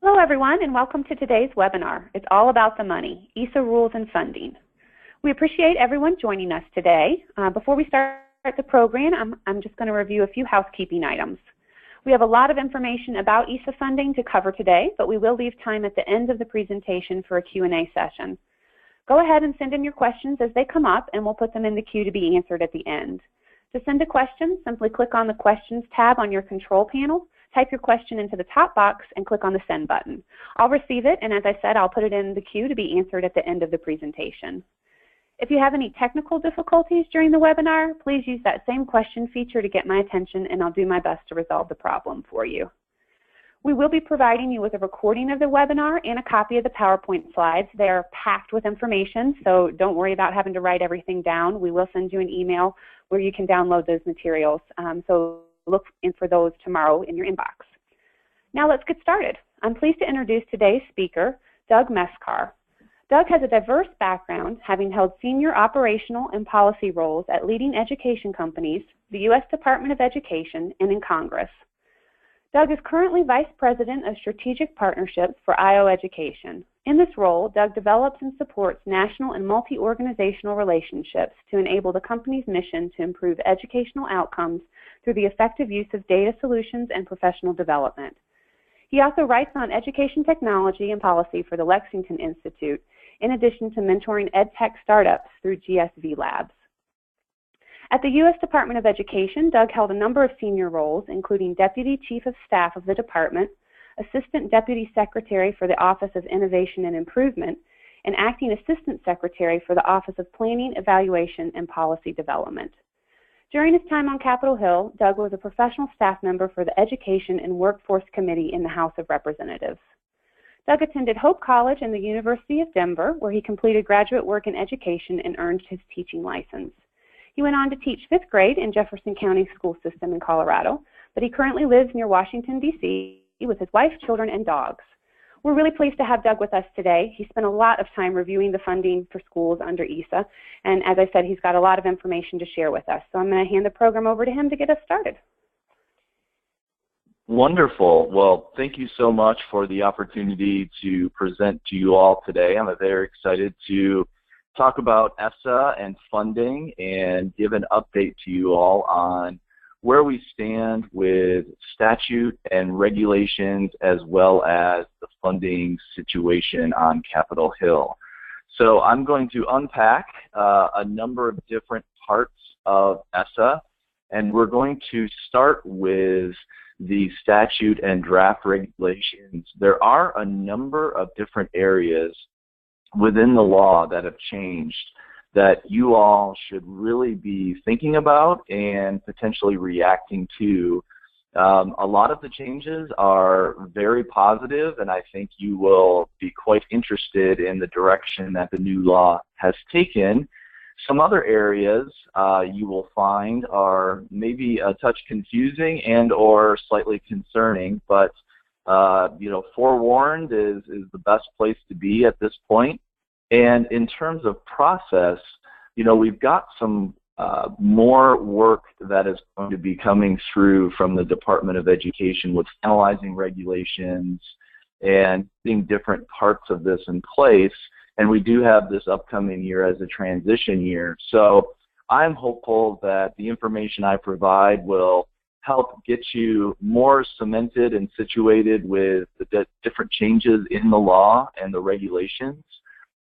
Hello everyone and welcome to today's webinar. It's all about the money, ESSA rules and funding. We appreciate everyone joining us today. Before we start the program, I'm just going to review a few housekeeping items. We have a lot of information about ESSA funding to cover today, but we will leave time at the end of the presentation for a Q&A session. Go ahead and send in your questions as they come up and we'll put them in the queue to be answered at the end. To send a question, simply click on the Questions tab on your control panel. Type your question into the top box and click on the Send button. I'll receive it, and as I said, I'll put it in the queue to be answered at the end of the presentation. If you have any technical difficulties during the webinar, please use that same question feature to get my attention, and I'll do my best to resolve the problem for you. We will be providing you with a recording of the webinar and a copy of the PowerPoint slides. They are packed with information, so don't worry about having to write everything down. We will send you an email where you can download those materials. So look in for those tomorrow in your inbox. Now let's get started. I'm pleased to introduce today's speaker, Doug Mesecar. Doug has a diverse background, having held senior operational and policy roles at leading education companies, the U.S. Department of Education, and in Congress. Doug is currently Vice President of Strategic Partnerships for IO Education. In this role, Doug develops and supports national and multi-organizational relationships to enable the company's mission to improve educational outcomes through the effective use of data solutions and professional development. He also writes on education technology and policy for the Lexington Institute, in addition to mentoring EdTech startups through GSV Labs. At the U.S. Department of Education, Doug held a number of senior roles, including Deputy Chief of Staff of the Department, Assistant Deputy Secretary for the Office of Innovation and Improvement, and Acting Assistant Secretary for the Office of Planning, Evaluation, and Policy Development. During his time on Capitol Hill, Doug was a professional staff member for the Education and Workforce Committee in the House of Representatives. Doug attended Hope College and the University of Denver, where he completed graduate work in education and earned his teaching license. He went on to teach 5th grade in Jefferson County School System in Colorado, but he currently lives near Washington, D.C. with his wife, children, and dogs. We're really pleased to have Doug with us today. He spent a lot of time reviewing the funding for schools under ESSA, and as I said, he's got a lot of information to share with us. So I'm going to hand the program over to him to get us started. Wonderful. Well, thank you so much for the opportunity to present to you all today. I'm very excited to talk about ESSA and funding and give an update to you all on where we stand with statute and regulations as well as the funding situation on Capitol Hill. So I'm going to unpack a number of different parts of ESSA, and we're going to start with the statute and draft regulations. There are a number of different areas within the law that have changed that you all should really be thinking about and potentially reacting to. A lot of the changes are very positive, and I think you will be quite interested in the direction that the new law has taken. Some other areas you will find are maybe a touch confusing and or slightly concerning, but forewarned is the best place to be at this point. And in terms of process, we've got some more work that is going to be coming through from the Department of Education with analyzing regulations and getting different parts of this in place. And we do have this upcoming year as a transition year. So I'm hopeful that the information I provide will help get you more cemented and situated with the different changes in the law and the regulations.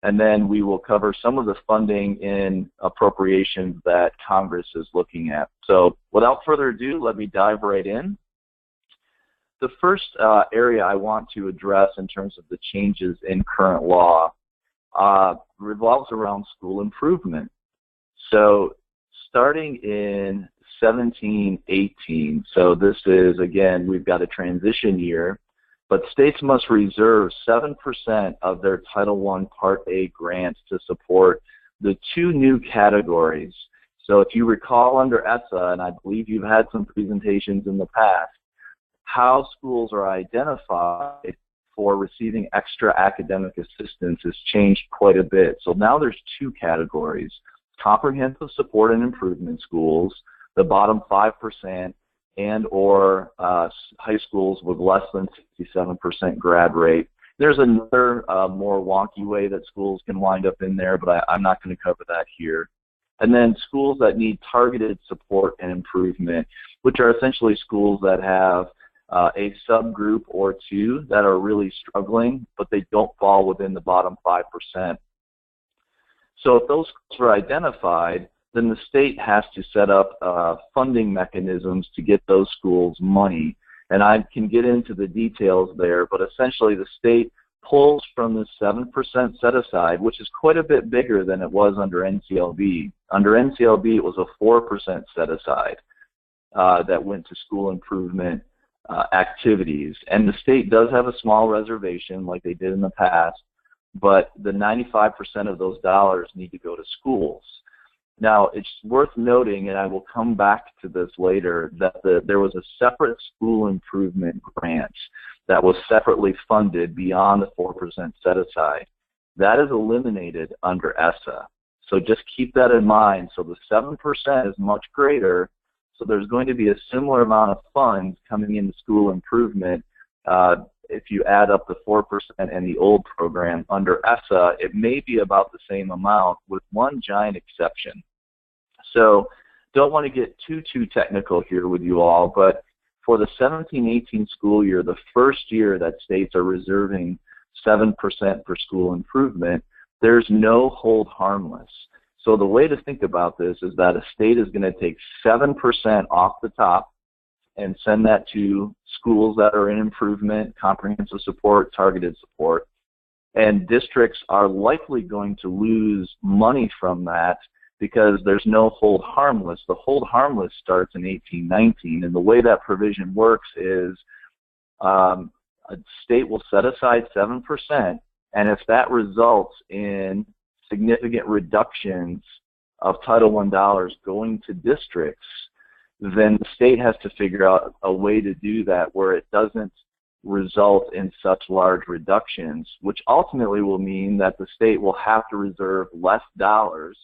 And then we will cover some of the funding in appropriations that Congress is looking at. So without further ado, let me dive right in. The first area I want to address in terms of the changes in current law revolves around school improvement. So starting in 1718, so this is, again, we've got a transition year, but states must reserve 7% of their Title I Part A grants to support the two new categories. So if you recall under ESSA, and I believe you've had some presentations in the past, how schools are identified for receiving extra academic assistance has changed quite a bit. So now there's two categories: comprehensive support and improvement schools, the bottom 5%, and or high schools with less than 67% grad rate. There's another more wonky way that schools can wind up in there, but I'm not going to cover that here. And then schools that need targeted support and improvement, which are essentially schools that have a subgroup or two that are really struggling, but they don't fall within the bottom 5%. So if those schools are identified, then the state has to set up funding mechanisms to get those schools money. And I can get into the details there, but essentially the state pulls from the 7% set aside, which is quite a bit bigger than it was under NCLB. Under NCLB, it was a 4% set aside that went to school improvement activities. And the state does have a small reservation like they did in the past, but the 95% of those dollars need to go to schools. Now, it's worth noting, and I will come back to this later, that there was a separate school improvement grant that was separately funded beyond the 4% set aside. That is eliminated under ESSA. So just keep that in mind. So the 7% is much greater, so there's going to be a similar amount of funds coming into school improvement. If you add up the 4% and the old program under ESSA, it may be about the same amount with one giant exception. So don't want to get too technical here with you all, but for the 17-18 school year, the first year that states are reserving 7% for school improvement, there's no hold harmless. So the way to think about this is that a state is going to take 7% off the top and send that to schools that are in improvement, comprehensive support, targeted support, and districts are likely going to lose money from that because there's no hold harmless. The hold harmless starts in 18-19, and the way that provision works is a state will set aside 7%, and if that results in significant reductions of Title I dollars going to districts, then the state has to figure out a way to do that where it doesn't result in such large reductions, which ultimately will mean that the state will have to reserve less dollars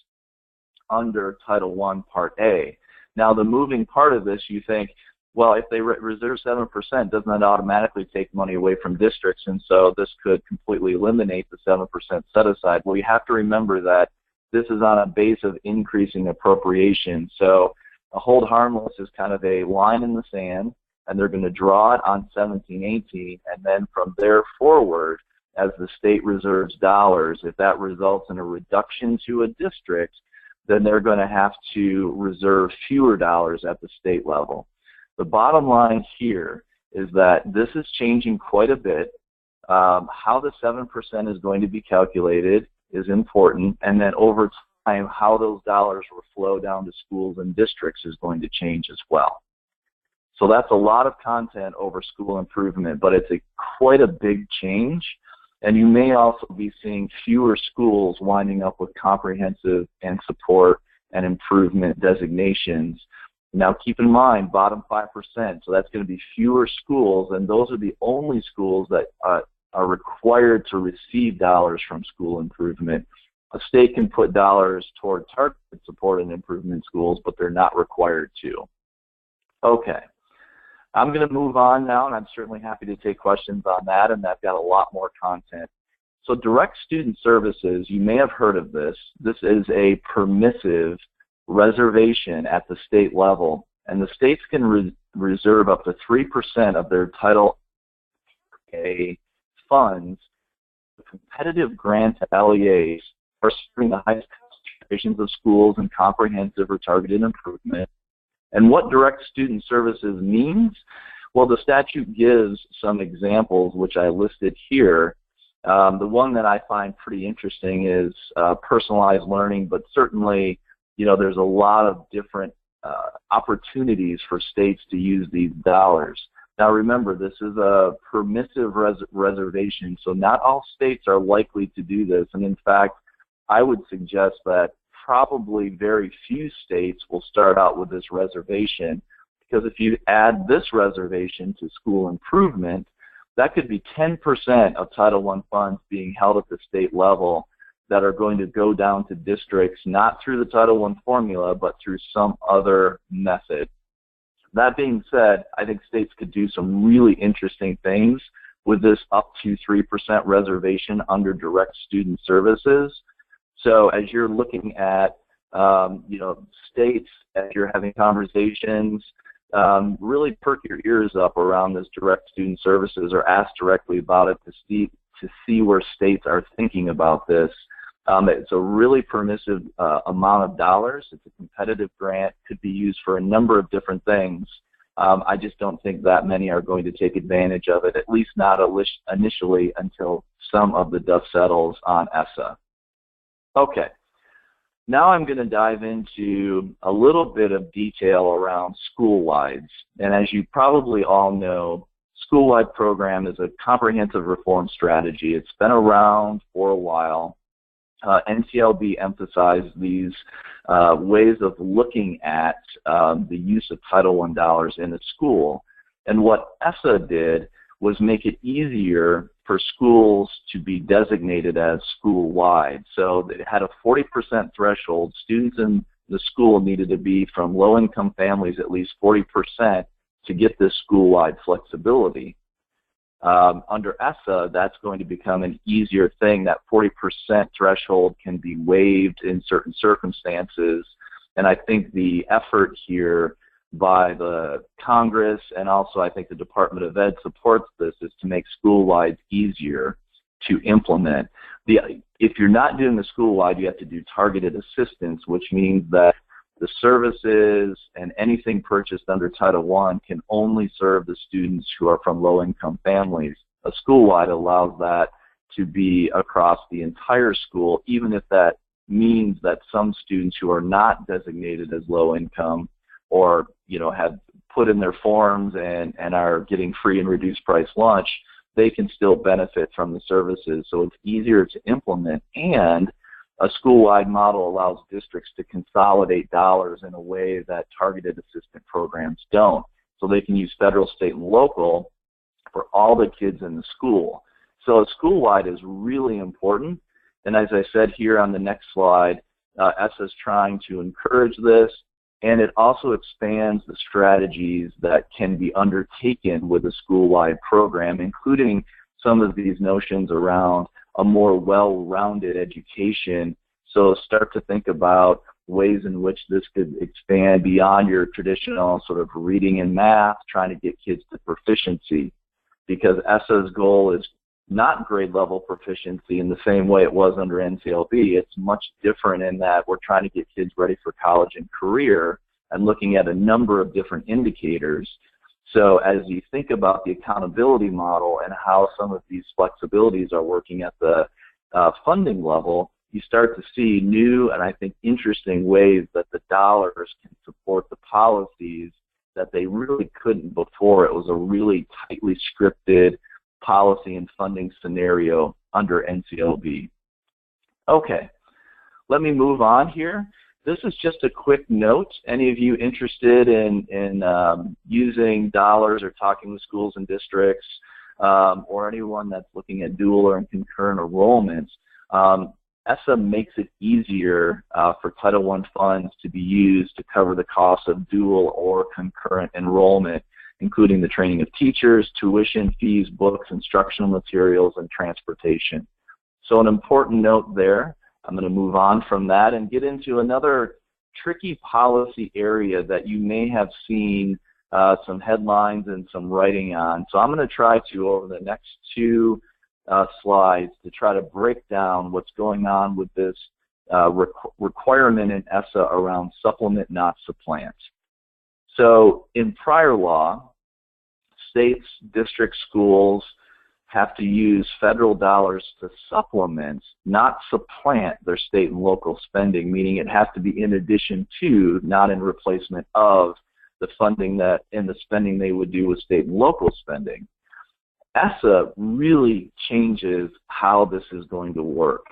under Title I Part A. Now, the moving part of this, you think, well, if they reserve 7%, doesn't that automatically take money away from districts? And so this could completely eliminate the 7% set aside. Well, you have to remember that this is on a base of increasing appropriation. So a hold harmless is kind of a line in the sand, and they're going to draw it on 17-18, and then from there forward, as the state reserves dollars, if that results in a reduction to a district, then they're going to have to reserve fewer dollars at the state level. The bottom line here is that this is changing quite a bit. How the 7% is going to be calculated is important, and then over time, how those dollars will flow down to schools and districts is going to change as well. So that's a lot of content over school improvement, but it's quite a big change. And you may also be seeing fewer schools winding up with comprehensive and support and improvement designations. Now keep in mind, bottom 5%, so that's going to be fewer schools, and those are the only schools that are required to receive dollars from school improvement. A state can put dollars toward targeted support and improvement schools, but they're not required to. Okay. I'm going to move on now, and I'm certainly happy to take questions on that, and I've got a lot more content. So direct student services, you may have heard of this. This is a permissive reservation at the state level, and the states can reserve up to 3% of their Title A funds. Competitive grant LEAs are serving the highest concentrations of schools in comprehensive or targeted improvement. And what direct student services means? Well, the statute gives some examples, which I listed here. The one that I find pretty interesting is personalized learning, but certainly, you know, there's a lot of different opportunities for states to use these dollars. Now remember, this is a permissive reservation, so not all states are likely to do this. And in fact, I would suggest that probably very few states will start out with this reservation, because if you add this reservation to school improvement, that could be 10% of Title I funds being held at the state level that are going to go down to districts, not through the Title I formula, but through some other method. That being said, I think states could do some really interesting things with this up to 3% reservation under direct student services. So as you're looking at, states, as you're having conversations, really perk your ears up around this direct student services or ask directly about it to see where states are thinking about this. It's a really permissive amount of dollars. It's a competitive grant, could be used for a number of different things. I just don't think that many are going to take advantage of it, at least not initially until some of the dust settles on ESSA. Okay, now I'm going to dive into a little bit of detail around school-wides. And as you probably all know, school-wide program is a comprehensive reform strategy. It's been around for a while. NCLB emphasized these ways of looking at the use of Title I dollars in a school. And what ESSA did was make it easier for schools to be designated as school-wide. So it had a 40% threshold. Students in the school needed to be from low-income families, at least 40%, to get this school-wide flexibility. Under ESSA, that's going to become an easier thing. That 40% threshold can be waived in certain circumstances. And I think the effort here by the Congress, and also I think the Department of Ed supports this, is to make school-wide easier to implement. If you're not doing the school-wide, you have to do targeted assistance, which means that the services and anything purchased under Title I can only serve the students who are from low-income families. A school-wide allows that to be across the entire school, even if that means that some students who are not designated as low-income or have put in their forms and are getting free and reduced price lunch, they can still benefit from the services. So it's easier to implement, and a school-wide model allows districts to consolidate dollars in a way that targeted assistant programs don't. So they can use federal, state, and local for all the kids in the school. So a school-wide is really important. And as I said here on the next slide, ESSA is trying to encourage this, and it also expands the strategies that can be undertaken with a school-wide program, including some of these notions around a more well-rounded education. So start to think about ways in which this could expand beyond your traditional sort of reading and math, trying to get kids to proficiency, because ESSA's goal is not grade level proficiency in the same way it was under NCLB. It's much different in that we're trying to get kids ready for college and career and looking at a number of different indicators. So as you think about the accountability model and how some of these flexibilities are working at the funding level, you start to see new and I think interesting ways that the dollars can support the policies that they really couldn't before. It was a really tightly scripted policy and funding scenario under NCLB. Okay, let me move on here. This is just a quick note. Any of you interested in using dollars or talking with schools and districts, or anyone that's looking at dual or concurrent enrollments, ESSA makes it easier for Title I funds to be used to cover the cost of dual or concurrent enrollment, including the training of teachers, tuition, fees, books, instructional materials, and transportation. So an important note there. I'm going to move on from that and get into another tricky policy area that you may have seen some headlines and some writing on. So I'm going to try to, over the next two slides, to try to break down what's going on with this requirement in ESSA around supplement, not supplant. So in prior law, states, district schools have to use federal dollars to supplement, not supplant, their state and local spending, meaning it has to be in addition to, not in replacement of, the funding that and the spending they would do with state and local spending. ESSA really changes how this is going to work.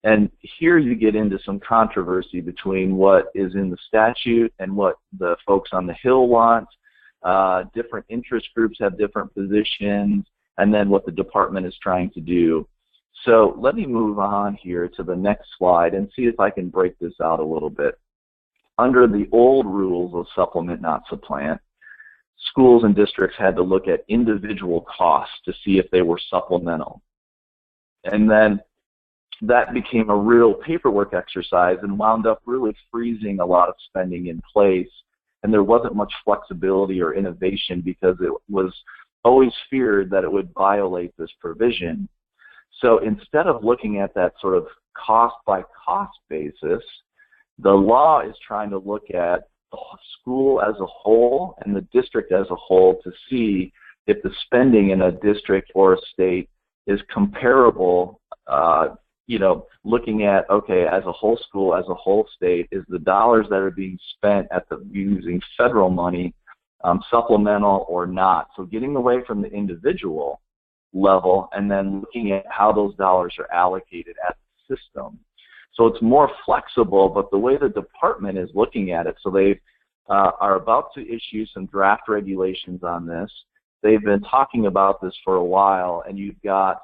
And here you get into some controversy between what is in the statute and what the folks on the Hill want. Different interest groups have different positions, and then what the department is trying to do. So let me move on here to the next slide and see if I can break this out a little bit. Under the old rules of supplement, not supplant, schools and districts had to look at individual costs to see if they were supplemental. And then that became a real paperwork exercise and wound up really freezing a lot of spending in place. And there wasn't much flexibility or innovation because it was always feared that it would violate this provision. So instead of looking at that sort of cost by cost basis, the law is trying to look at the school as a whole and the district as a whole to see if the spending in a district or a state is comparable, looking at, okay, as a whole school, as a whole state, is the dollars that are being spent using federal money supplemental or not? So getting away from the individual level and then looking at how those dollars are allocated at the system. So it's more flexible, but the way the department is looking at it, so they are about to issue some draft regulations on this. They've been talking about this for a while, and you've got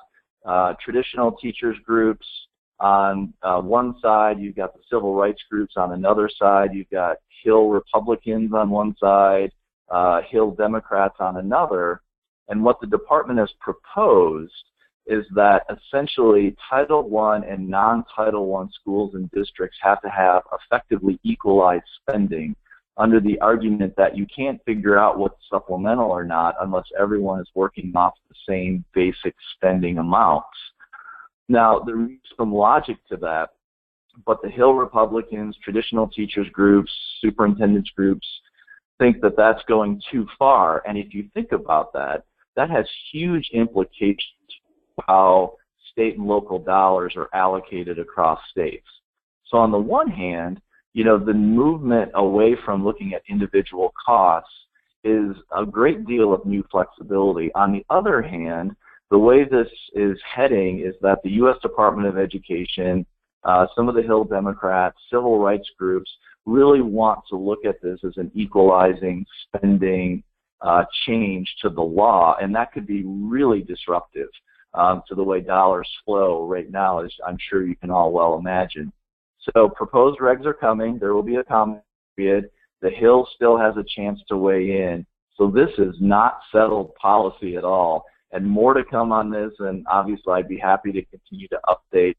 traditional teachers groups on one side, you've got the civil rights groups on another side, you've got Hill Republicans on one side, Hill Democrats on another, and what the department has proposed is that essentially Title I and non-Title I schools and districts have to have effectively equalized spending under the argument that you can't figure out what's supplemental or not unless everyone is working off the same basic spending amounts. Now, there is some logic to that, but the Hill Republicans, traditional teachers groups, superintendents groups think that that's going too far. And if you think about that, that has huge implications for how state and local dollars are allocated across states. So on the one hand, the movement away from looking at individual costs is a great deal of new flexibility. On the other hand, the way this is heading is that the U.S. Department of Education, some of the Hill Democrats, civil rights groups really want to look at this as an equalizing spending change to the law, and that could be really disruptive to the way dollars flow right now, as I'm sure you can all well imagine. So proposed regs are coming. There will be a comment period. The Hill still has a chance to weigh in. So this is not settled policy at all. And more to come on this, and obviously I'd be happy to continue to update.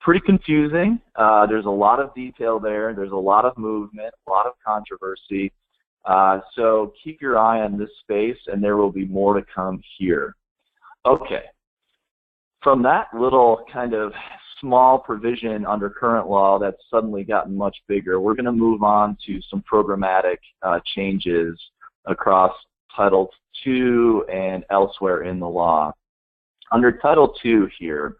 Pretty confusing. There's a lot of detail there. There's a lot of movement, a lot of controversy. So keep your eye on this space, and there will be more to come here. Okay. From that little kind of small provision under current law that's suddenly gotten much bigger, we're going to move on to some programmatic changes across Title II and elsewhere in the law. Under Title II here,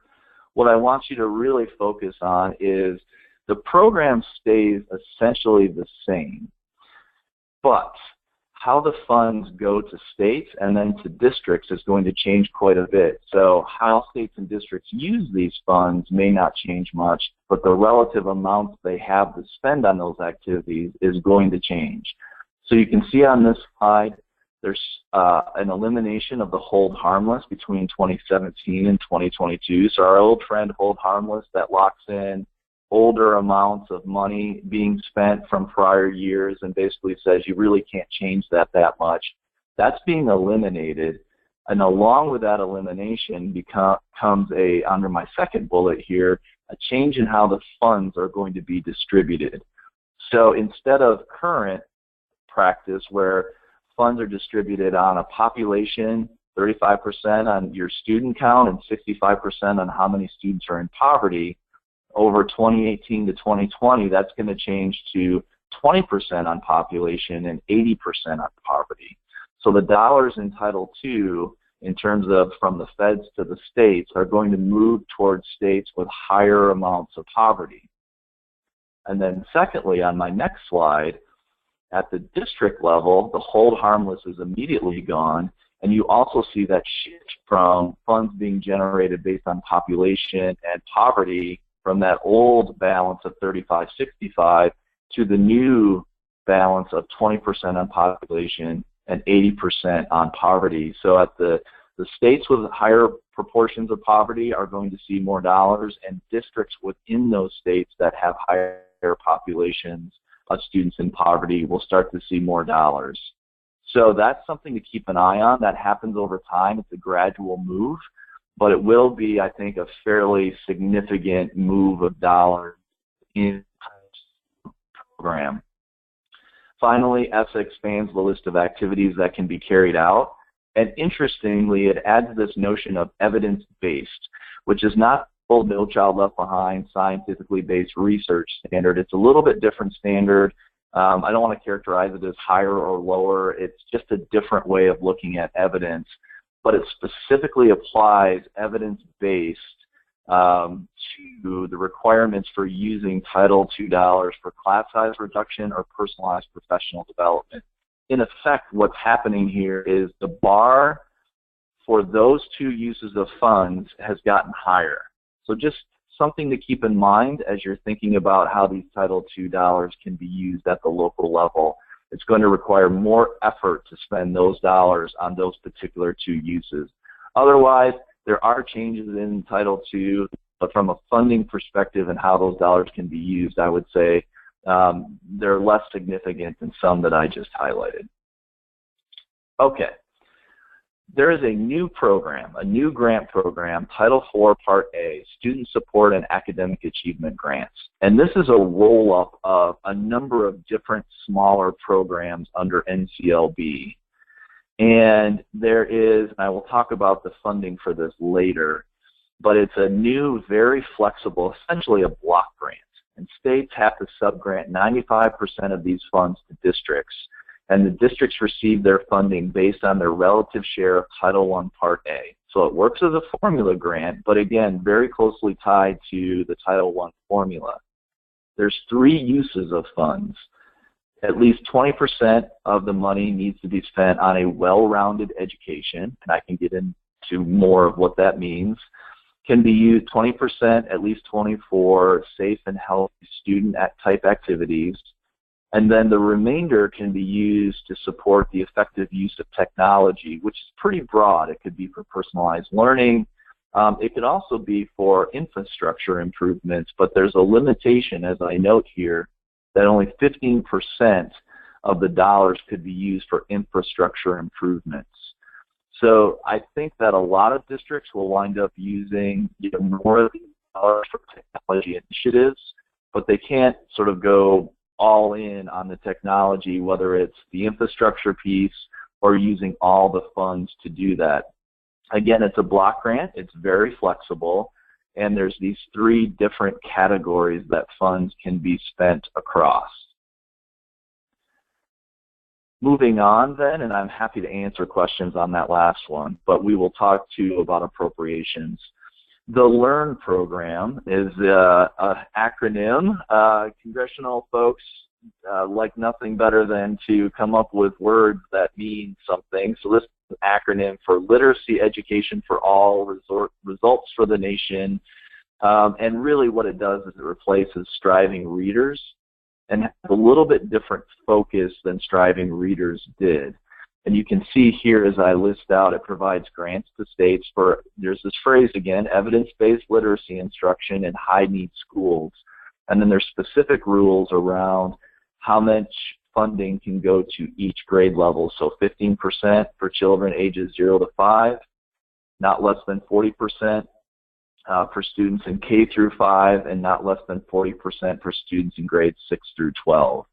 what I want you to really focus on is the program stays essentially the same, but how the funds go to states and then to districts is going to change quite a bit. So how states and districts use these funds may not change much, but the relative amounts they have to spend on those activities is going to change. So you can see on this slide, there's an elimination of the hold harmless between 2017 and 2022. So our old friend hold harmless that locks in older amounts of money being spent from prior years and basically says you really can't change that much. That's being eliminated, and along with that elimination comes under my second bullet here, a change in how the funds are going to be distributed. So instead of current practice where funds are distributed on a population, 35% on your student count and 65% on how many students are in poverty, over 2018 to 2020, that's going to change to 20% on population and 80% on poverty. So the dollars in Title II, in terms of from the feds to the states, are going to move towards states with higher amounts of poverty. And then secondly, on my next slide, at the district level, the hold harmless is immediately gone, and you also see that shift from funds being generated based on population and poverty from that old balance of 35-65 to the new balance of 20% on population and 80% on poverty. So at the states with higher proportions of poverty are going to see more dollars, and districts within those states that have higher populations of students in poverty will start to see more dollars. So that's something to keep an eye on. That happens over time. It's a gradual move, but it will be, I think, a fairly significant move of dollars in the program. Finally, ESSA expands the list of activities that can be carried out. And interestingly, it adds this notion of evidence-based, which is not the No Child Left Behind scientifically based research standard. It's a little bit different standard. I don't want to characterize it as higher or lower. It's just a different way of looking at evidence, but it specifically applies evidence-based to the requirements for using Title II dollars for class size reduction or personalized professional development. In effect, what's happening here is the bar for those two uses of funds has gotten higher. So just something to keep in mind as you're thinking about how these Title II dollars can be used at the local level. It's going to require more effort to spend those dollars on those particular two uses. Otherwise, there are changes in Title II, but from a funding perspective and how those dollars can be used, I would say they're less significant than some that I just highlighted. Okay. There is a new program, a new grant program, Title IV Part A, Student Support and Academic Achievement Grants. And this is a roll-up of a number of different smaller programs under NCLB. And there is, and I will talk about the funding for this later, but it's a new, very flexible, essentially a block grant. And states have to subgrant 95% of these funds to districts. And the districts receive their funding based on their relative share of Title I Part A. So it works as a formula grant, but again, very closely tied to the Title I formula. There's three uses of funds. At least 20% of the money needs to be spent on a well-rounded education, and I can get into more of what that means. Can be used 20%, at least 20% for safe and healthy student type activities. And then the remainder can be used to support the effective use of technology, which is pretty broad. It could be for personalized learning. It could also be for infrastructure improvements, but there's a limitation, as I note here, that only 15% of the dollars could be used for infrastructure improvements. So I think that a lot of districts will wind up using more of these dollars for technology initiatives, but they can't sort of go all in on the technology, whether it's the infrastructure piece or using all the funds to do that. Again, it's a block grant. It's very flexible, and there's these three different categories that funds can be spent across. Moving on then, and I'm happy to answer questions on that last one, but we will talk too about appropriations. The LEARN program is an acronym. Congressional folks like nothing better than to come up with words that mean something. So this is an acronym for Literacy Education for All, Results for the Nation. And really what it does is it replaces Striving Readers and has a little bit different focus than Striving Readers did. And you can see here as I list out, it provides grants to states for, there's this phrase again, evidence-based literacy instruction in high-need schools. And then there's specific rules around how much funding can go to each grade level. So 15% for children ages 0 to 5, not less than 40% for students in K through 5, and not less than 40% for students in grades 6 through 12.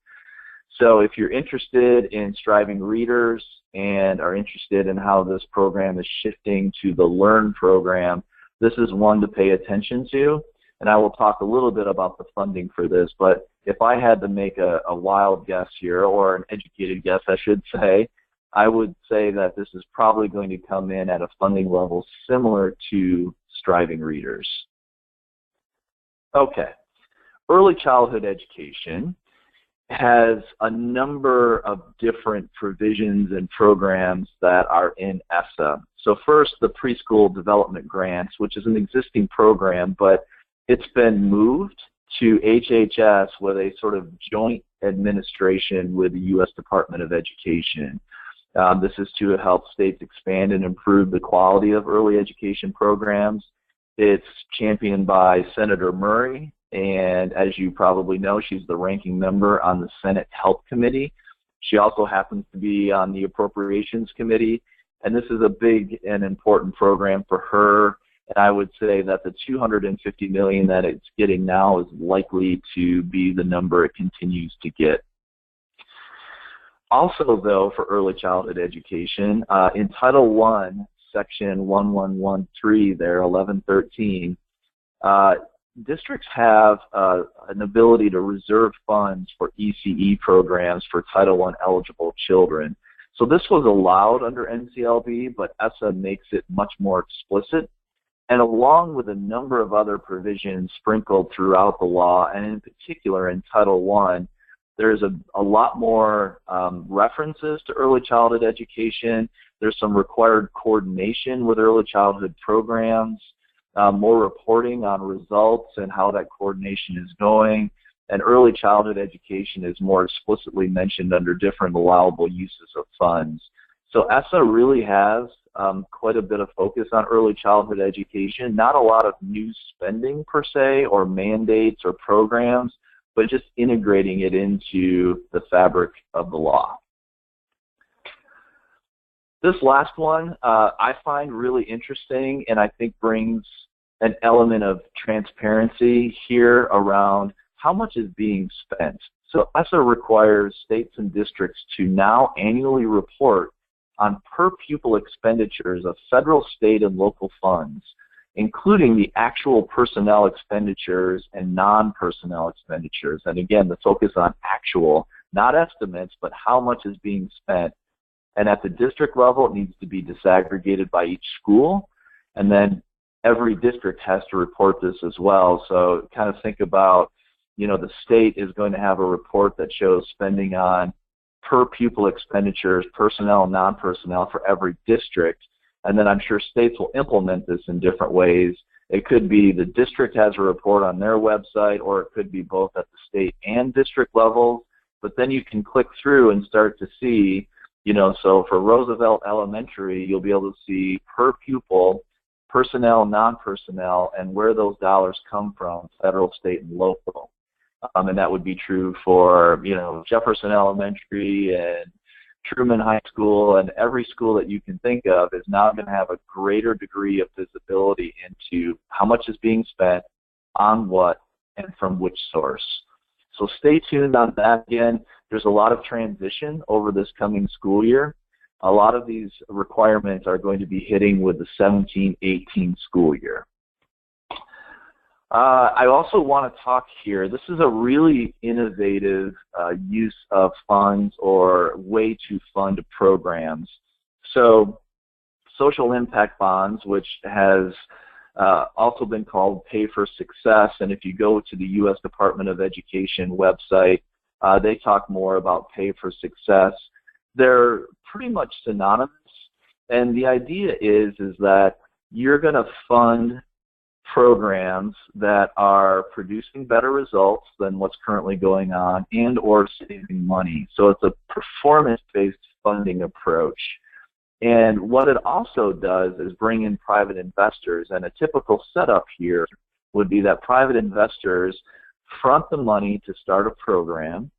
So if you're interested in Striving Readers and are interested in how this program is shifting to the LEARN program, this is one to pay attention to. And I will talk a little bit about the funding for this, but if I had to make a wild guess here, or an educated guess I should say, I would say that this is probably going to come in at a funding level similar to Striving Readers. Okay, early childhood education has a number of different provisions and programs that are in ESSA. So first, the preschool development grants, which is an existing program, but it's been moved to HHS with a sort of joint administration with the U.S. Department of Education. This is to help states expand and improve the quality of early education programs. It's championed by Senator Murray, and as you probably know, she's the ranking member on the Senate Health Committee. She also happens to be on the Appropriations Committee, and this is a big and important program for her. And I would say that the $250 million that it's getting now is likely to be the number it continues to get. Also, though, for early childhood education, in Title I, Section 1113 there, 1113, districts have an ability to reserve funds for ECE programs for Title I eligible children. So this was allowed under NCLB, but ESSA makes it much more explicit. And along with a number of other provisions sprinkled throughout the law, and in particular in Title I, there's a lot more references to early childhood education. There's some required coordination with early childhood programs, more reporting on results and how that coordination is going. And early childhood education is more explicitly mentioned under different allowable uses of funds. So ESSA really has quite a bit of focus on early childhood education, not a lot of new spending per se or mandates or programs, but just integrating it into the fabric of the law. This last one I find really interesting and I think brings an element of transparency here around how much is being spent. So ESSA requires states and districts to now annually report on per pupil expenditures of federal, state, and local funds, including the actual personnel expenditures and non-personnel expenditures. And again, the focus on actual, not estimates, but how much is being spent. And at the district level, it needs to be disaggregated by each school, and then every district has to report this as well. So kind of think about, you know, the state is going to have a report that shows spending on per pupil expenditures, personnel and non-personnel for every district. And then I'm sure states will implement this in different ways. It could be the district has a report on their website, or it could be both at the state and district levels. But then you can click through and start to see, you know, so for Roosevelt Elementary, you'll be able to see per pupil, personnel, non-personnel, and where those dollars come from, federal, state, and local. And that would be true for, you know, Jefferson Elementary and Truman High School, and every school that you can think of is now going to have a greater degree of visibility into how much is being spent, on what, and from which source. So stay tuned on that. Again, there's a lot of transition over this coming school year. A lot of these requirements are going to be hitting with the 17-18 school year. I also want to talk here, this is a really innovative use of funds or way to fund programs. So social impact bonds, which has also been called Pay for Success, and if you go to the U.S. Department of Education website, they talk more about Pay for Success. They're pretty much synonymous, and the idea is that you're going to fund programs that are producing better results than what's currently going on and or saving money. So it's a performance-based funding approach. And what it also does is bring in private investors, and a typical setup here would be that private investors front the money to start a program,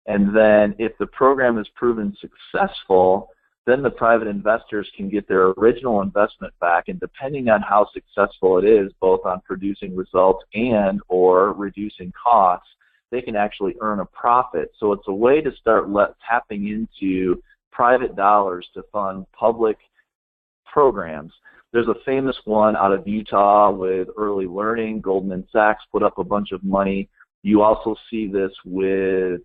and then if the program is proven successful, then the private investors can get their original investment back, and depending on how successful it is, both on producing results and or reducing costs, they can actually earn a profit. So it's a way to start tapping into private dollars to fund public programs. There's a famous one out of Utah with early learning. Goldman Sachs put up a bunch of money. You also see this with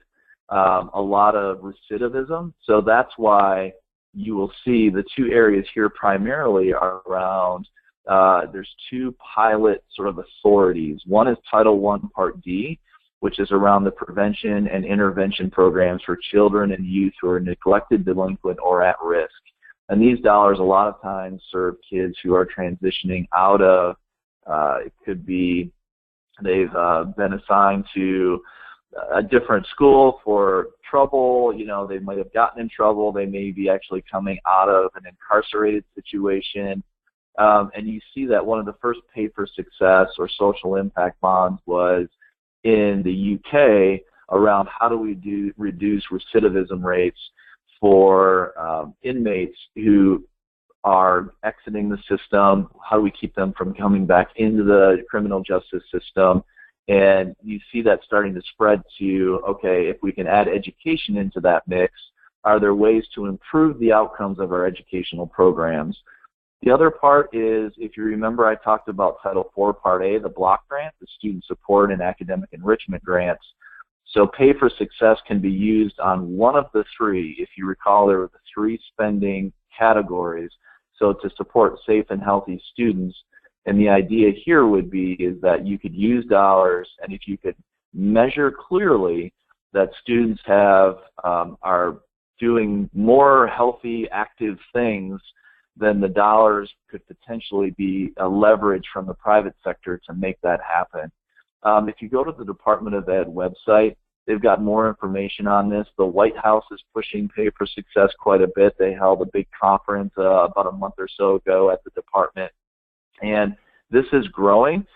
a lot of recidivism. So that's why you will see the two areas here primarily are around, there's two pilot sort of authorities. One is Title I Part D, which is around the prevention and intervention programs for children and youth who are neglected, delinquent, or at risk. And these dollars a lot of times serve kids who are transitioning out of, it could be they've been assigned to a different school for trouble, you know, they might have gotten in trouble, they may be actually coming out of an incarcerated situation, and you see that one of the first Pay for Success or social impact bonds was in the UK around how do we reduce recidivism rates for inmates who are exiting the system. How do we keep them from coming back into the criminal justice system? And you see that starting to spread to, okay, if we can add education into that mix, are there ways to improve the outcomes of our educational programs? The other part is, if you remember, I talked about Title IV Part A, the block grant, the student support and academic enrichment grants. So pay for success can be used on one of the three. If you recall, there were the three spending categories. So to support safe and healthy students, and the idea here would be is that you could use dollars, and if you could measure clearly that students are doing more healthy, active things, then the dollars could potentially be a leverage from the private sector to make that happen. If you go to the Department of Ed website, they've got more information on this. The White House is pushing Pay for Success quite a bit. They held a big conference about a month or so ago at the department. And this is growing,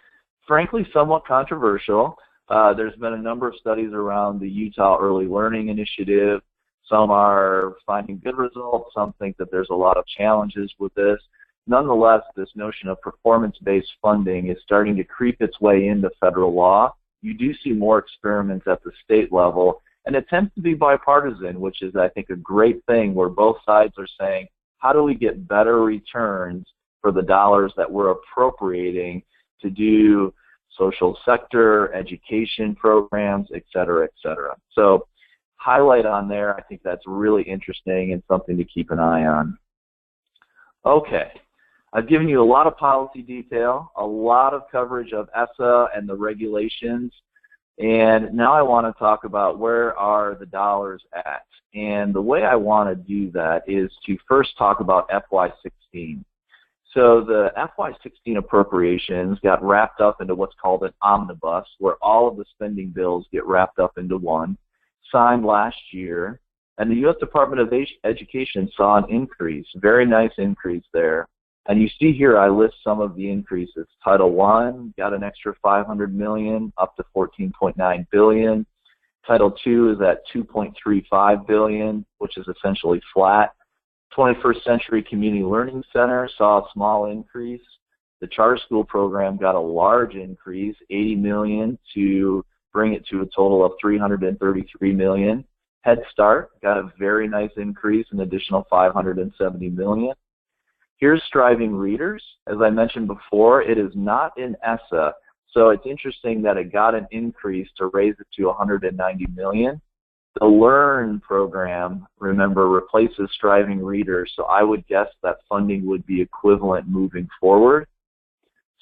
frankly, somewhat controversial. There's been a number of studies around the Utah Early Learning Initiative. Some are finding good results. Some think that there's a lot of challenges with this. Nonetheless, this notion of performance-based funding is starting to creep its way into federal law. You do see more experiments at the state level, and it tends to be bipartisan, which is, I think, a great thing where both sides are saying, how do we get better returns for the dollars that we're appropriating to do social sector, education programs, et cetera, et cetera. So highlight on there, I think that's really interesting and something to keep an eye on. Okay. I've given you a lot of policy detail, a lot of coverage of ESSA and the regulations, and now I want to talk about where are the dollars at. And the way I want to do that is to first talk about FY16. So the FY16 appropriations got wrapped up into what's called an omnibus, where all of the spending bills get wrapped up into one, signed last year, and the U.S. Department of Education saw an increase, very nice increase there. And you see here I list some of the increases. Title I got an extra $500 million, up to $14.9 billion. Title II is at $2.35 billion, which is essentially flat. 21st Century Community Learning Center saw a small increase. The charter school program got a large increase, $80 million, to bring it to a total of $333 million. Head Start got a very nice increase, an additional $570 million. Here's Striving Readers. As I mentioned before, it is not in ESSA, so it's interesting that it got an increase to raise it to $190 million. The Learn program, remember, replaces Striving Readers, so I would guess that funding would be equivalent moving forward.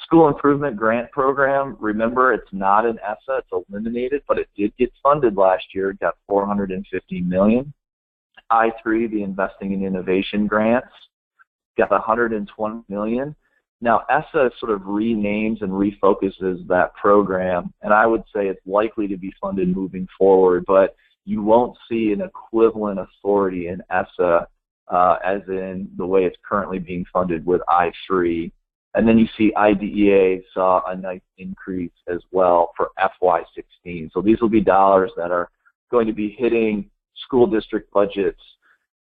School Improvement Grant Program, remember, it's not in ESSA, it's eliminated, but it did get funded last year. It got $450 million. I3, the Investing in Innovation grants, got $120 million. Now, ESSA sort of renames and refocuses that program, and I would say it's likely to be funded moving forward, but you won't see an equivalent authority in ESSA as in the way it's currently being funded with I3. And then you see IDEA saw a nice increase as well for FY16. So these will be dollars that are going to be hitting school district budgets,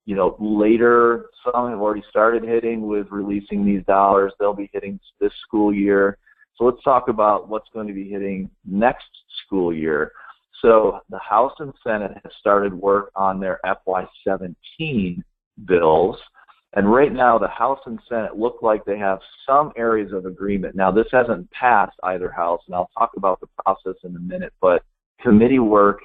you know, later. Some have already started hitting with releasing these dollars. They'll be hitting this school year. So let's talk about what's going to be hitting next school year. So the House and Senate have started work on their FY17 bills. And right now, the House and Senate look like they have some areas of agreement. Now, this hasn't passed either house, and I'll talk about the process in a minute, but committee work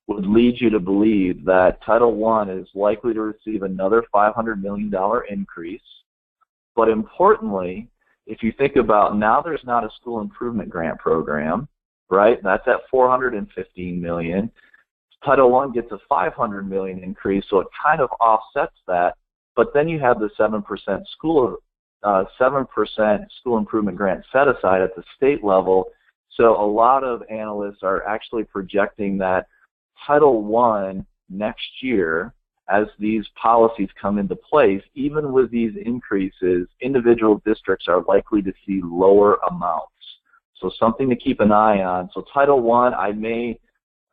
would lead you to believe that Title I is likely to receive another $500 million increase. But importantly, if you think about now there's not a school improvement grant program, right? That's at $415 million. Title I gets a $500 million increase, so it kind of offsets that. But then you have the 7% school improvement grant set aside at the state level. So a lot of analysts are actually projecting that Title I next year, as these policies come into place, even with these increases, individual districts are likely to see lower amounts. So something to keep an eye on. So Title I may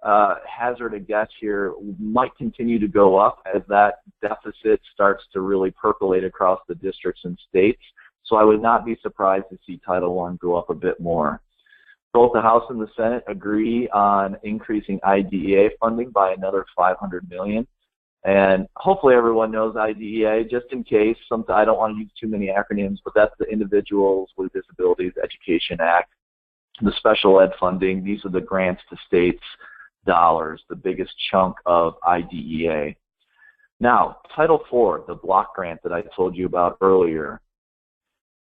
hazard a guess here, might continue to go up as that deficit starts to really percolate across the districts and states. So I would not be surprised to see Title I go up a bit more. Both the House and the Senate agree on increasing IDEA funding by another $500 million. And hopefully everyone knows IDEA, just in case. I don't want to use too many acronyms, but that's the Individuals with Disabilities Education Act. The special ed funding, these are the grants to states dollars, the biggest chunk of IDEA. Now, Title IV, the block grant that I told you about earlier,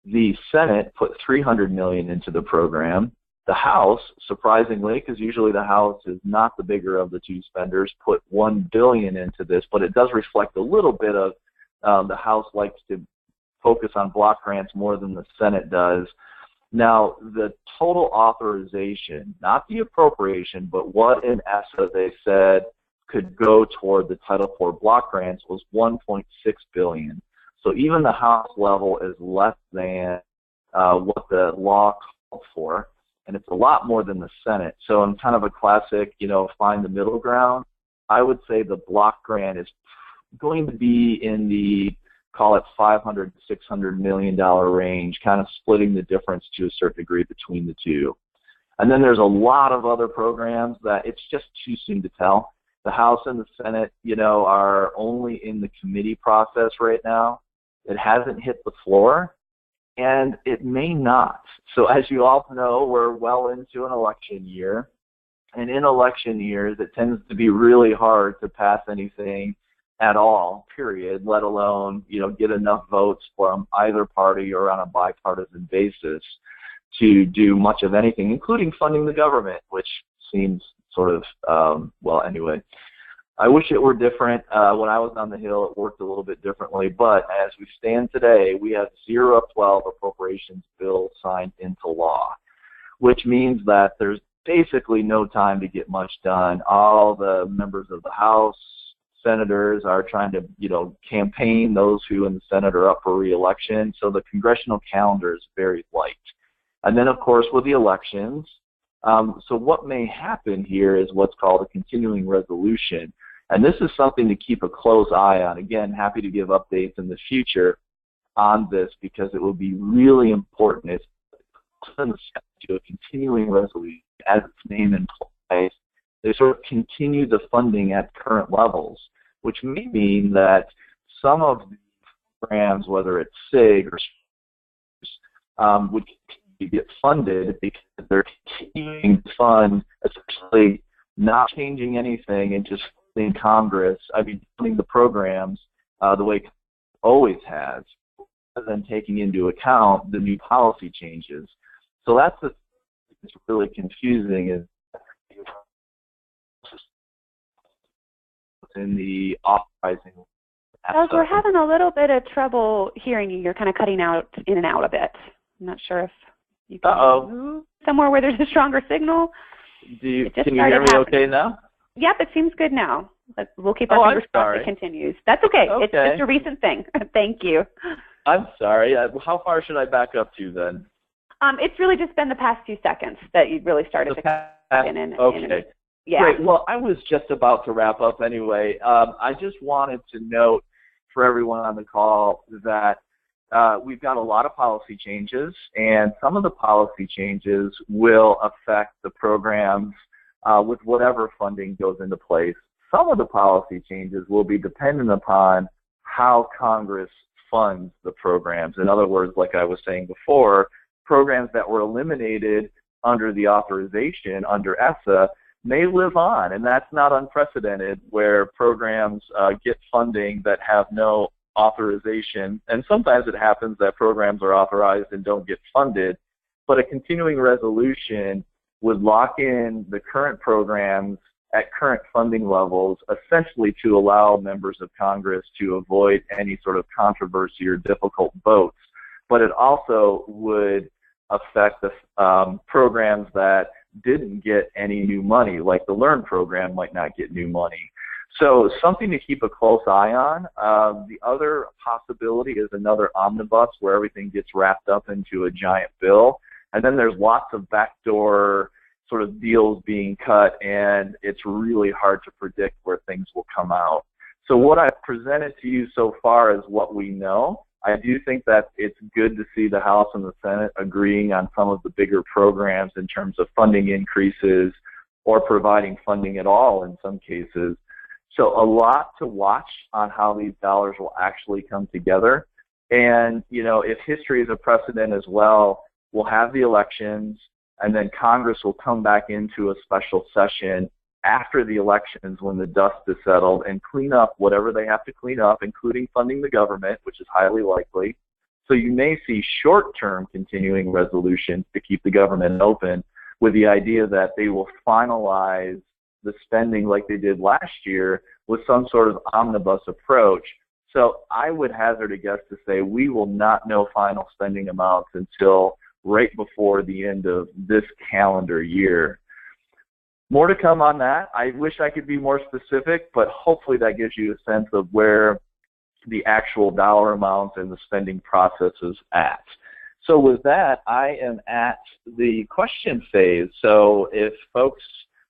the Senate put $300 million into the program. The House, surprisingly, because usually the House is not the bigger of the two spenders, put $1 billion into this, but it does reflect a little bit of the House likes to focus on block grants more than the Senate does. Now, the total authorization, not the appropriation, but what in ESSA they said could go toward the Title IV block grants was $1.6 billion. So even the House level is less than what the law called for, and it's a lot more than the Senate. So in kind of a classic, find the middle ground, I would say the block grant is going to be in the, call it $500 to $600 million range, kind of splitting the difference to a certain degree between the two. And then there's a lot of other programs that it's just too soon to tell. The House and the Senate, are only in the committee process right now. It hasn't hit the floor, and it may not. So as you all know, we're well into an election year. And in election years, it tends to be really hard to pass anything at all, period, let alone, get enough votes from either party or on a bipartisan basis to do much of anything, including funding the government, which seems sort of, anyway. I wish it were different. When I was on the Hill, it worked a little bit differently, but as we stand today, we have 0 of 12 appropriations bills signed into law, which means that there's basically no time to get much done. All the members of the House, senators are trying to, campaign those who in the Senate are up for re-election, so the congressional calendar is very light. And then, of course, with the elections, so what may happen here is what's called a continuing resolution, and this is something to keep a close eye on. Again, happy to give updates in the future on this because it will be really important. It's to a continuing resolution, as its name implies. They sort of continue the funding at current levels, which may mean that some of the programs, whether it's SIG or would continue to get funded because they're continuing to fund, essentially not changing anything and just funding Congress, funding the programs the way Congress always has, rather than taking into account the new policy changes. So that's what's really confusing is in the authorizing. Doug, we're having a little bit of trouble hearing you. You're kind of cutting out in and out a bit. I'm not sure if you can move somewhere where there's a stronger signal. Can you hear me okay now? Yep, it seems good now. But we'll keep our fingers crossed it continues. That's okay. It's just a recent thing. Thank you. I'm sorry. How far should I back up to then? It's really just been the past few seconds that you really started to cut in. Okay. Yeah. Great. Well, I was just about to wrap up anyway. I just wanted to note for everyone on the call that we've got a lot of policy changes, and some of the policy changes will affect the programs with whatever funding goes into place. Some of the policy changes will be dependent upon how Congress funds the programs. In other words, like I was saying before, programs that were eliminated under the authorization under ESSA may live on, and that's not unprecedented where programs get funding that have no authorization, and sometimes it happens that programs are authorized and don't get funded, but a continuing resolution would lock in the current programs at current funding levels, essentially to allow members of Congress to avoid any sort of controversy or difficult votes. But it also would affect the programs that didn't get any new money, like the LEARN program might not get new money. So something to keep a close eye on. The other possibility is another omnibus where everything gets wrapped up into a giant bill. And then there's lots of backdoor sort of deals being cut, and it's really hard to predict where things will come out. So what I've presented to you so far is what we know. I do think that it's good to see the House and the Senate agreeing on some of the bigger programs in terms of funding increases or providing funding at all in some cases. So a lot to watch on how these dollars will actually come together. And, you know, if history is a precedent as well, we'll have the elections, and then Congress will come back into a special session after the elections when the dust is settled and clean up whatever they have to clean up, including funding the government, which is highly likely. So you may see short-term continuing resolutions to keep the government open with the idea that they will finalize the spending like they did last year with some sort of omnibus approach. So I would hazard a guess to say we will not know final spending amounts until right before the end of this calendar year. More to come on that. I wish I could be more specific, but hopefully that gives you a sense of where the actual dollar amounts and the spending process is at. So with that, I am at the question phase. So if folks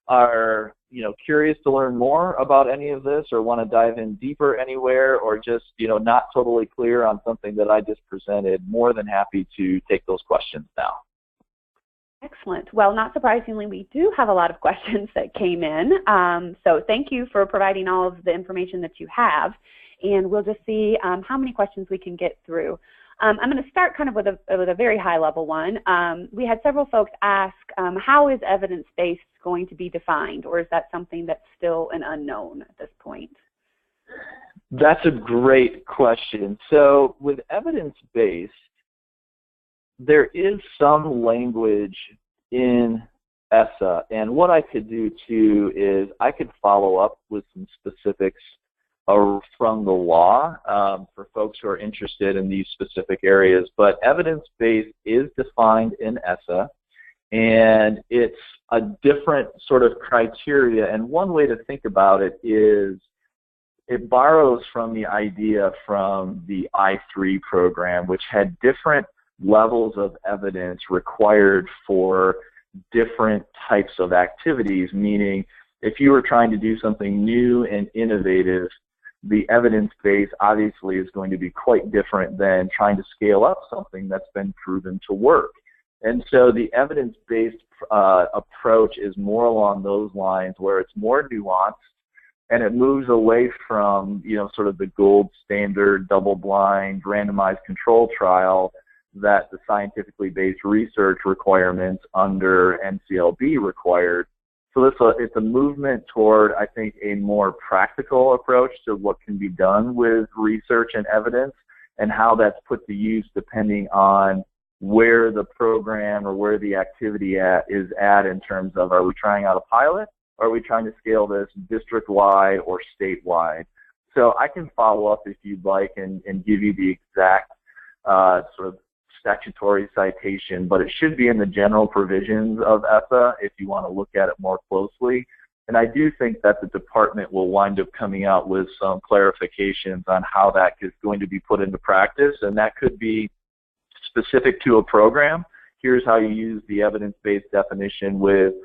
are, you know, curious to learn more about any of this or want to dive in deeper anywhere or just, you know, not totally clear on something that I just presented, more than happy to take those questions now. Excellent. Well, not surprisingly, we do have a lot of questions that came in. So thank you for providing all of the information that you have. And we'll just see how many questions we can get through. I'm going to start kind of with a very high-level one. We had several folks ask, how is evidence-based going to be defined, or is that something that's still an unknown at this point? That's a great question. So with evidence-based, there is some language in ESSA, and what I could do too is I could follow up with some specifics from the law for folks who are interested in these specific areas. But evidence-based is defined in ESSA, and it's a different sort of criteria. And one way to think about it is it borrows from the idea from the I-3 program, which had different levels of evidence required for different types of activities, meaning if you were trying to do something new and innovative, the evidence base obviously is going to be quite different than trying to scale up something that's been proven to work. And so the evidence-based approach is more along those lines, where it's more nuanced and it moves away from, you know, sort of the gold standard double-blind randomized control trial that the scientifically based research requirements under NCLB required. So it's a movement toward, I think, a more practical approach to what can be done with research and evidence and how that's put to use depending on where the program or where the activity is at in terms of, are we trying out a pilot or are we trying to scale this district-wide or statewide? So I can follow up if you'd like and give you the exact sort of statutory citation, but it should be in the general provisions of ESSA if you want to look at it more closely. And I do think that the department will wind up coming out with some clarifications on how that is going to be put into practice, and that could be specific to a program. Here's how you use the evidence-based definition with,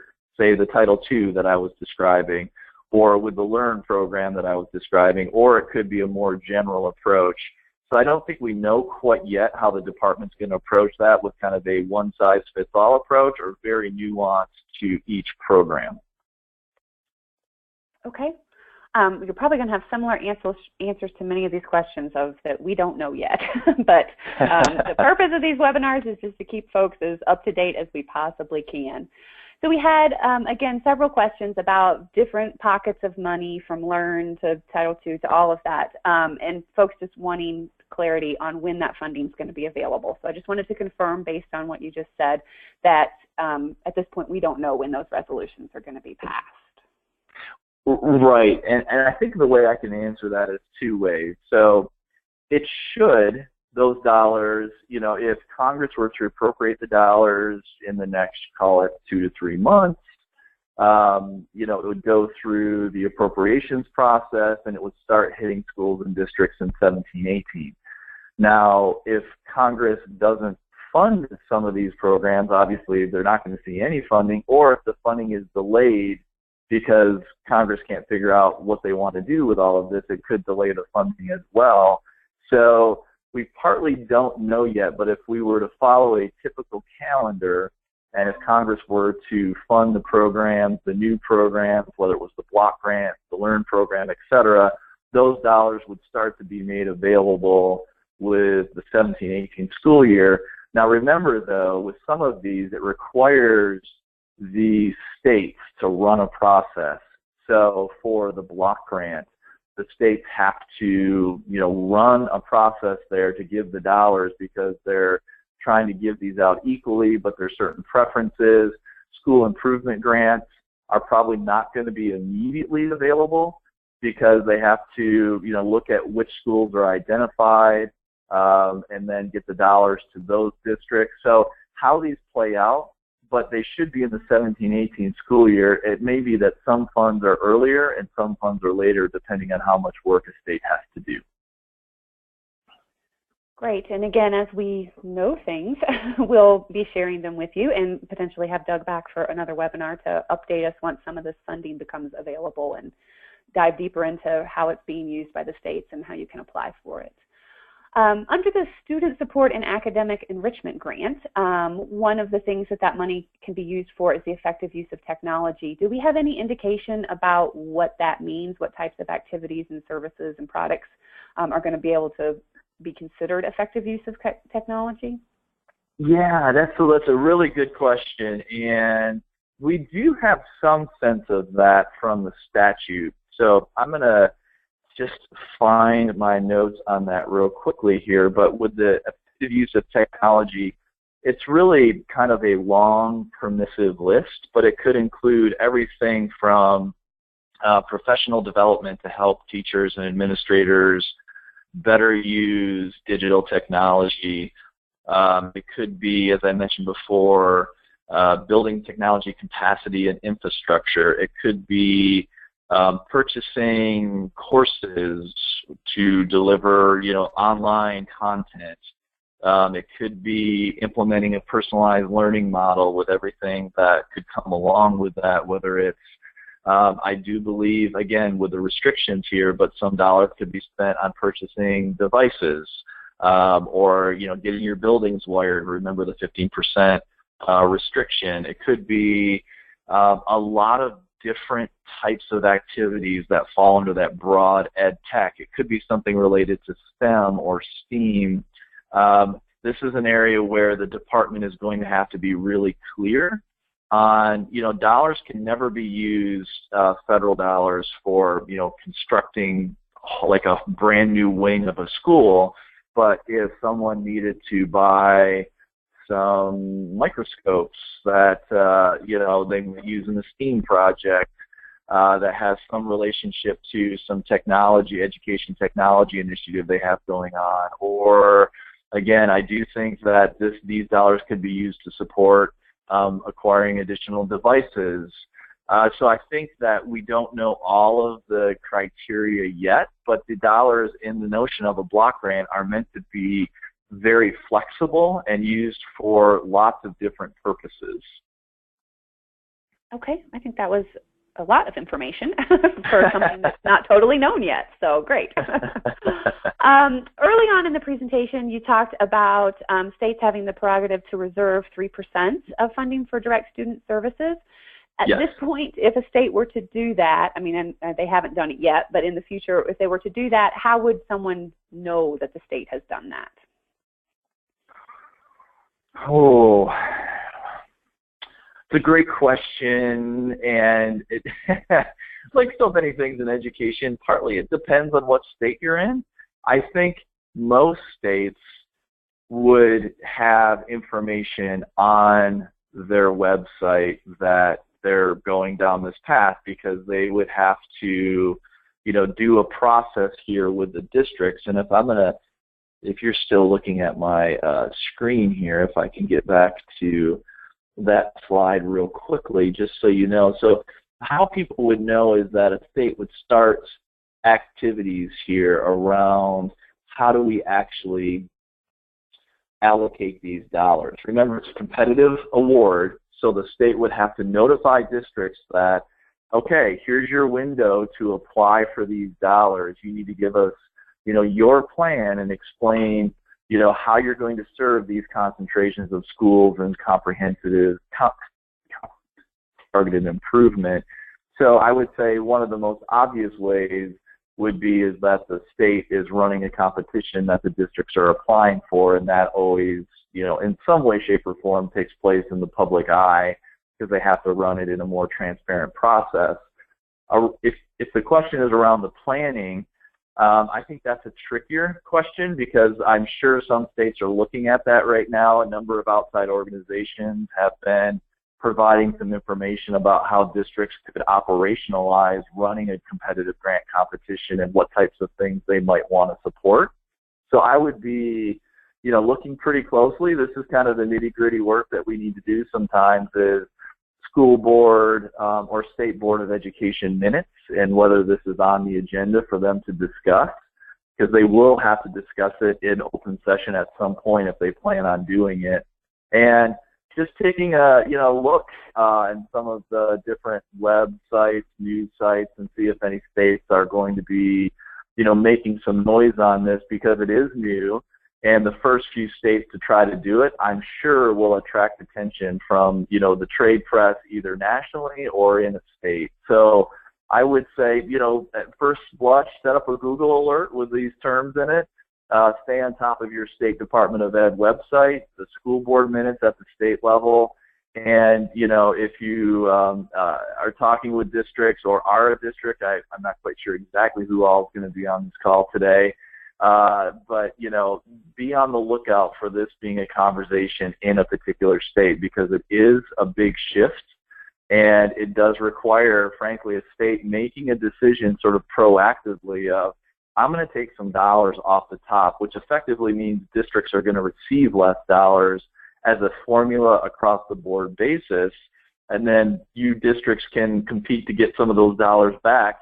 say, the Title II that I was describing, or with the LEARN program that I was describing, or it could be a more general approach. So I don't think we know quite yet how the department's going to approach that with kind of a one-size-fits-all approach or very nuanced to each program. Okay. You're probably going to have similar answers to many of these questions of that we don't know yet. But the purpose of these webinars is just to keep folks as up-to-date as we possibly can. So we had, again, several questions about different pockets of money from LEARN to Title II to all of that, and folks just wanting clarity on when that funding is going to be available. So I just wanted to confirm, based on what you just said, that at this point we don't know when those resolutions are going to be passed. Right, and I think the way I can answer that is two ways. So it should, those dollars, you know, if Congress were to appropriate the dollars in the next, call it 2 to 3 months, you know, it would go through the appropriations process and it would start hitting schools and districts in 17-18. Now, if Congress doesn't fund some of these programs, obviously they're not going to see any funding, or if the funding is delayed because Congress can't figure out what they want to do with all of this, it could delay the funding as well. So we partly don't know yet, but if we were to follow a typical calendar, and if Congress were to fund the programs, the new programs, whether it was the block grant, the LEARN program, et cetera, those dollars would start to be made available with the 17-18 school year. Now remember though, with some of these, it requires the states to run a process. So for the block grant, the states have to, run a process there to give the dollars because they're trying to give these out equally, but there's certain preferences. School improvement grants are probably not going to be immediately available because they have to, look at which schools are identified and then get the dollars to those districts. So how these play out, but they should be in the 17-18 school year. It may be that some funds are earlier and some funds are later, depending on how much work a state has to do. Great. And again, as we know things, we'll be sharing them with you and potentially have Doug back for another webinar to update us once some of this funding becomes available and dive deeper into how it's being used by the states and how you can apply for it. Under the Student Support and Academic Enrichment Grant, one of the things that money can be used for is the effective use of technology. Do we have any indication about what that means, what types of activities and services and products are going to be able to be considered effective use of technology? Yeah, that's a really good question, and we do have some sense of that from the statute. So I'm going to just find my notes on that real quickly here, but with the effective use of technology, it's really kind of a long, permissive list, but it could include everything from professional development to help teachers and administrators better use digital technology. It could be, as I mentioned before, building technology capacity and infrastructure. It could be purchasing courses to deliver, online content. It could be implementing a personalized learning model with everything that could come along with that, whether it's I do believe, again, with the restrictions here, but some dollars could be spent on purchasing devices or, getting your buildings wired. Remember the 15% restriction. It could be a lot of different types of activities that fall under that broad ed tech. It could be something related to STEM or STEAM. This is an area where the department is going to have to be really clear on, dollars can never be used, federal dollars for, constructing like a brand new wing of a school, but if someone needed to buy some microscopes that, they might use in the STEAM project that has some relationship to some technology, education technology initiative they have going on, or, again, I do think that these dollars could be used to support acquiring additional devices. So I think that we don't know all of the criteria yet, but the dollars in the notion of a block grant are meant to be very flexible and used for lots of different purposes. Okay, I think that was a lot of information for something that's not totally known yet, so great. Early on in the presentation, you talked about states having the prerogative to reserve 3% of funding for direct student services. At Yes. this point, if a state were to do that, I mean, and they haven't done it yet, but in the future, if they were to do that, how would someone know that the state has done that? Oh, it's a great question, and it, like so many things in education, partly it depends on what state you're in. I think most states would have information on their website that they're going down this path because they would have to, do a process here with the districts. And if you're still looking at my screen here, if I can get back to that slide real quickly, just so you know. So how people would know is that a state would start activities here around how do we actually allocate these dollars. Remember, it's a competitive award, so the state would have to notify districts that, okay, here's your window to apply for these dollars. You need to give us, your plan and explain, how you're going to serve these concentrations of schools and comprehensive targeted improvement. So I would say one of the most obvious ways would be is that the state is running a competition that the districts are applying for, and that always, in some way, shape, or form takes place in the public eye because they have to run it in a more transparent process. If the question is around the planning, I think that's a trickier question because I'm sure some states are looking at that right now. A number of outside organizations have been providing some information about how districts could operationalize running a competitive grant competition and what types of things they might want to support. So I would be, looking pretty closely. This is kind of the nitty-gritty work that we need to do sometimes is school board or state board of education minutes and whether this is on the agenda for them to discuss, because they will have to discuss it in open session at some point if they plan on doing it. And just taking a look in some of the different websites, news sites, and see if any states are going to be, making some noise on this because it is new. And the first few states to try to do it, I'm sure will attract attention from, the trade press, either nationally or in a state. So I would say, at first blush, set up a Google alert with these terms in it. Stay on top of your State Department of Ed website, the school board minutes at the state level, and if you are talking with districts or are a district, I'm not quite sure exactly who all is going to be on this call today, but be on the lookout for this being a conversation in a particular state because it is a big shift, and it does require, frankly, a state making a decision sort of proactively of, I'm going to take some dollars off the top, which effectively means districts are going to receive less dollars as a formula across the board basis, and then you districts can compete to get some of those dollars back.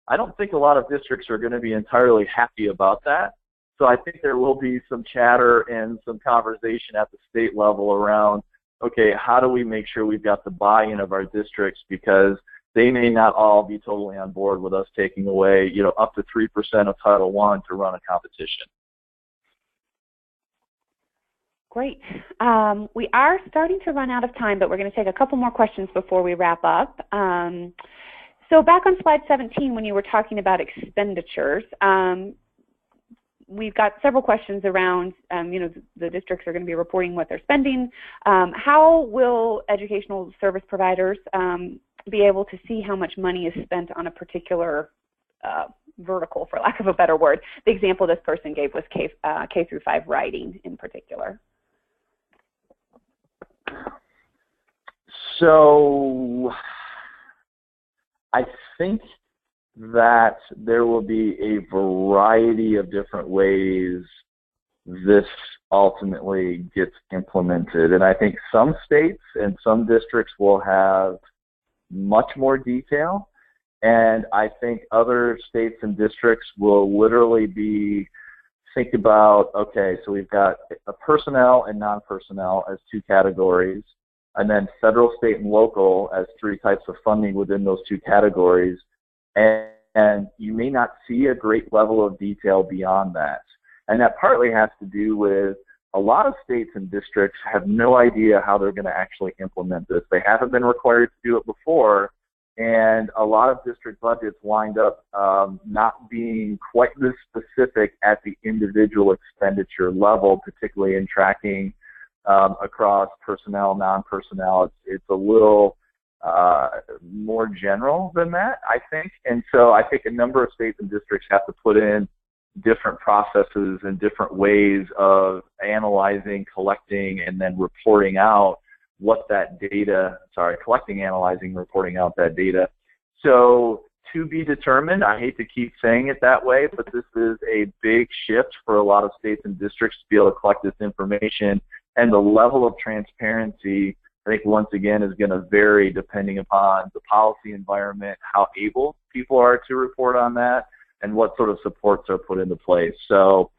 I don't think a lot of districts are going to be entirely happy about that. So I think there will be some chatter and some conversation at the state level around, okay, how do we make sure we've got the buy-in of our districts, because they may not all be totally on board with us taking away, up to 3% of Title I to run a competition. Great. We are starting to run out of time, but we're going to take a couple more questions before we wrap up. So back on slide 17, when you were talking about expenditures, we've got several questions around, the districts are going to be reporting what they're spending. How will educational service providers be able to see how much money is spent on a particular vertical, for lack of a better word? The example this person gave was K through 5 writing in particular. So I think that there will be a variety of different ways this ultimately gets implemented. And I think some states and some districts will have much more detail. And I think other states and districts will literally think about, okay, so we've got a personnel and non-personnel as two categories, and then federal, state, and local as three types of funding within those two categories. And you may not see a great level of detail beyond that. And that partly has to do with a lot of states and districts have no idea how they're going to actually implement this. They haven't been required to do it before, and a lot of district budgets wind up not being quite this specific at the individual expenditure level, particularly in tracking across personnel, non-personnel. It's a little more general than that, I think. And so I think a number of states and districts have to put in different processes and different ways of analyzing, collecting, and then reporting out what that data, collecting, analyzing, reporting out that data. So to be determined, I hate to keep saying it that way, but this is a big shift for a lot of states and districts to be able to collect this information, and the level of transparency, I think, once again, is going to vary depending upon the policy environment, how able people are to report on that, and what sort of supports are put into place. So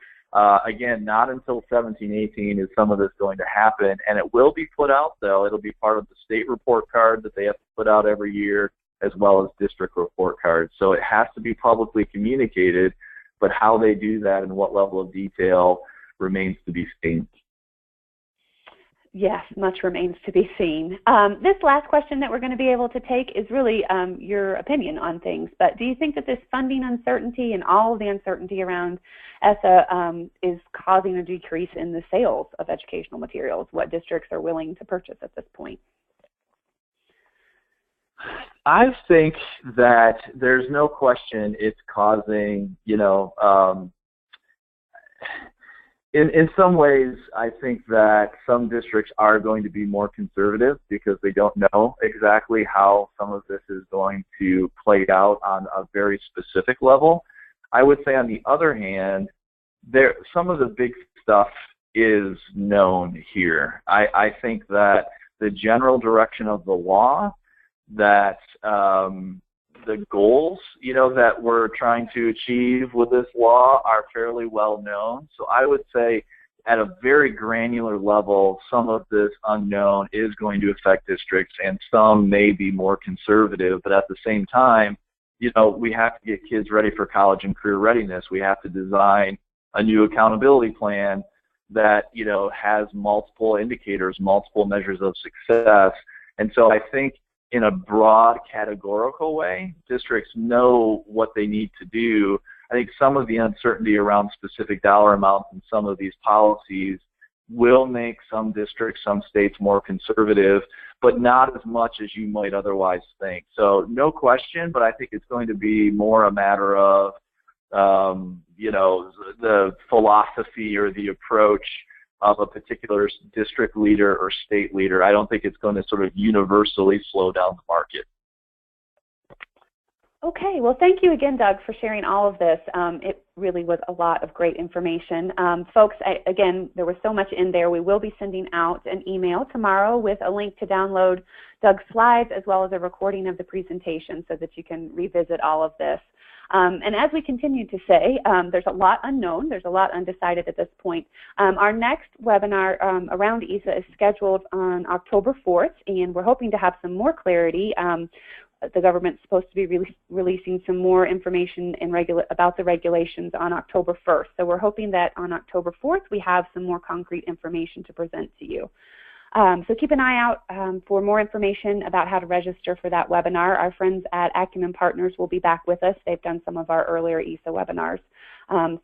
Again, not until 17-18 is some of this going to happen, and it will be put out, though. It'll be part of the state report card that they have to put out every year, as well as district report cards. So it has to be publicly communicated, but how they do that and what level of detail remains to be seen. Yes, much remains to be seen. This last question that we're going to be able to take is really your opinion on things, but do you think that this funding uncertainty and all of the uncertainty around ESSA is causing a decrease in the sales of educational materials, what districts are willing to purchase at this point? I think that there's no question it's causing, in some ways, I think that some districts are going to be more conservative because they don't know exactly how some of this is going to play out on a very specific level. I would say, on the other hand, some of the big stuff is known here. I think that the general direction of the law, that the goals, that we're trying to achieve with this law are fairly well known. So I would say at a very granular level, some of this unknown is going to affect districts, and some may be more conservative. But at the same time, we have to get kids ready for college and career readiness. We have to design a new accountability plan that, has multiple indicators, multiple measures of success. And so I think, in a broad categorical way, districts know what they need to do. I think some of the uncertainty around specific dollar amounts and some of these policies will make some districts, some states more conservative, but not as much as you might otherwise think. So no question, but I think it's going to be more a matter of, the philosophy or the approach of a particular district leader or state leader. I don't think it's going to sort of universally slow down the market. Okay, well, thank you again, Doug, for sharing all of this. It really was a lot of great information. Folks, again, there was so much in there. We will be sending out an email tomorrow with a link to download Doug's slides as well as a recording of the presentation so that you can revisit all of this. And as we continue to say, there's a lot unknown, there's a lot undecided at this point. Our next webinar around ESSA is scheduled on October 4th, and we're hoping to have some more clarity. The government's supposed to be releasing some more information about the regulations on October 1st. So we're hoping that on October 4th we have some more concrete information to present to you. So keep an eye out for more information about how to register for that webinar. Our friends at Acumen Partners will be back with us. They've done some of our earlier ESSA webinars.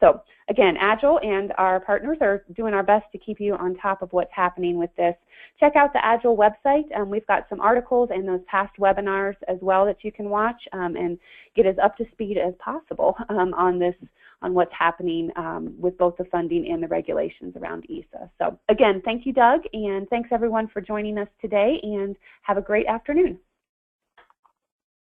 So again, Agile and our partners are doing our best to keep you on top of what's happening with this. Check out the Agile website. We've got some articles and those past webinars as well that you can watch and get as up to speed as possible on what's happening with both the funding and the regulations around ESSA. So again, thank you, Doug, and thanks everyone for joining us today, and have a great afternoon.